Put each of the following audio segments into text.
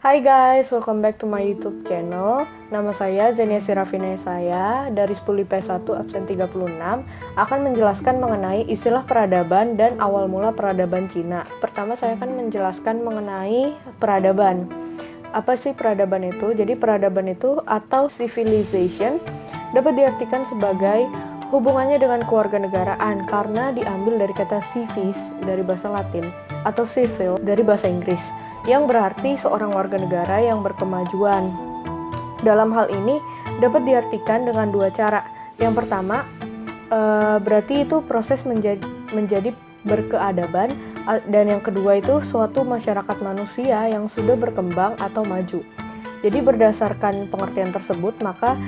Hai guys, welcome back to my YouTube channel. Nama saya Zenia Sirafina, saya dari 10 IPS 1 absen 36 akan menjelaskan mengenai istilah peradaban dan awal mula peradaban Cina. Pertama saya akan menjelaskan mengenai peradaban. Apa sih peradaban itu? Jadi peradaban itu atau civilization dapat diartikan sebagai hubungannya dengan kewarganegaraan karena diambil dari kata civis dari bahasa Latin atau civil dari bahasa Inggris, yang berarti seorang warga negara yang berkemajuan. Dalam hal ini dapat diartikan dengan dua cara. Yang pertama, berarti itu proses menjadi berkeadaban, dan yang kedua itu suatu masyarakat manusia yang sudah berkembang atau maju. Jadi berdasarkan pengertian tersebut, maka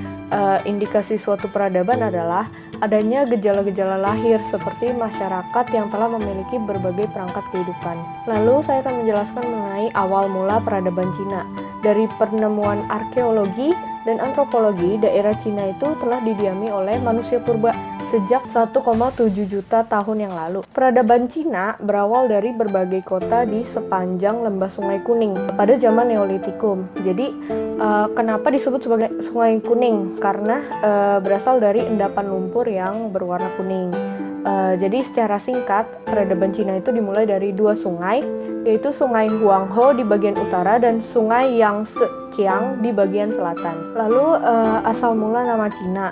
indikasi suatu peradaban adalah adanya gejala-gejala lahir seperti masyarakat yang telah memiliki berbagai perangkat kehidupan. Lalu saya akan menjelaskan mengenai awal mula peradaban Cina. Dari penemuan arkeologi dan antropologi, daerah Cina itu telah didiami oleh manusia purba sejak 1,7 juta tahun yang lalu. Peradaban Cina berawal dari berbagai kota di sepanjang lembah Sungai Kuning pada zaman Neolitikum. Jadi kenapa disebut sebagai Sungai Kuning? Karena berasal dari endapan lumpur yang berwarna kuning. Jadi secara singkat, peradaban Cina itu dimulai dari dua sungai, yaitu Sungai Huanghe di bagian utara dan Sungai Yangtze Kiang di bagian selatan. Lalu asal mula nama Cina.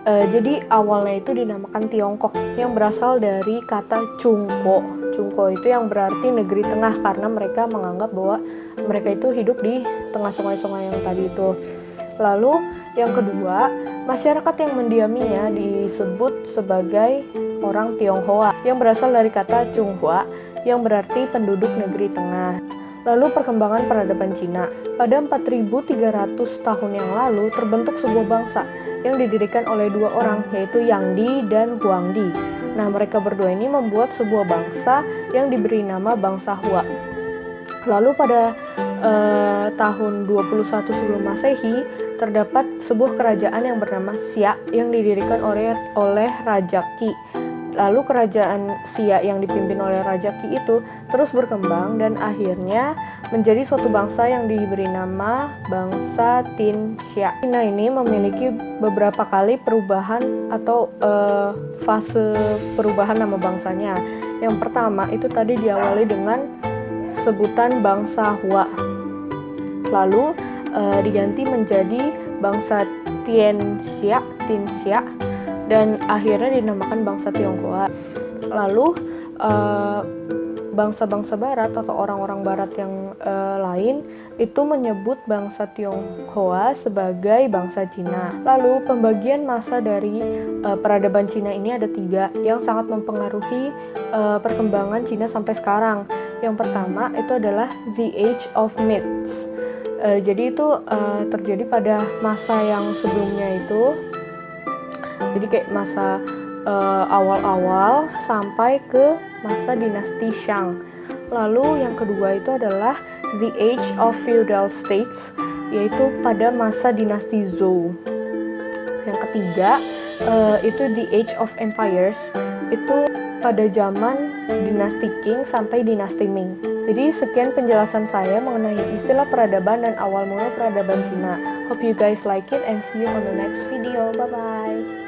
Jadi awalnya itu dinamakan Tiongkok yang berasal dari kata Chungpo. Chungpo itu yang berarti negeri tengah karena mereka menganggap bahwa mereka itu hidup di tengah sungai-sungai yang tadi itu. Lalu yang kedua, masyarakat yang mendiaminya disebut sebagai orang Tionghoa yang berasal dari kata Chunghua yang berarti penduduk negeri tengah. Lalu perkembangan peradaban Cina. Pada 4.300 tahun yang lalu terbentuk sebuah bangsa yang didirikan oleh dua orang, yaitu Yang Di dan Huang Di. Nah, mereka berdua ini membuat sebuah bangsa yang diberi nama bangsa Hua. Lalu pada tahun 21 sebelum Masehi terdapat sebuah kerajaan yang bernama Xia yang didirikan oleh Raja Qi. Lalu kerajaan Xia yang dipimpin oleh Raja Qi itu terus berkembang dan akhirnya menjadi suatu bangsa yang diberi nama bangsa Tin Xia. Cina ini memiliki beberapa kali perubahan atau fase perubahan nama bangsanya. Yang pertama itu tadi diawali dengan sebutan bangsa Hua, lalu diganti menjadi bangsa Tin Xia, dan akhirnya dinamakan bangsa Tionghoa. Lalu bangsa-bangsa barat atau orang-orang barat yang lain itu menyebut bangsa Tionghoa sebagai bangsa Cina. Lalu pembagian masa dari peradaban Cina ini ada tiga yang sangat mempengaruhi perkembangan Cina sampai sekarang. Yang pertama itu adalah The Age of Myths. Jadi itu terjadi pada masa yang sebelumnya itu. Jadi kayak masa awal-awal sampai ke masa dinasti Shang. Lalu yang kedua itu adalah The Age of Feudal States, yaitu pada masa dinasti Zhou. Yang ketiga itu The Age of Empires, itu pada zaman dinasti Qing sampai dinasti Ming. Jadi sekian penjelasan saya mengenai istilah peradaban dan awal mula peradaban Cina. Hope you guys like it and see you on the next video. Bye bye.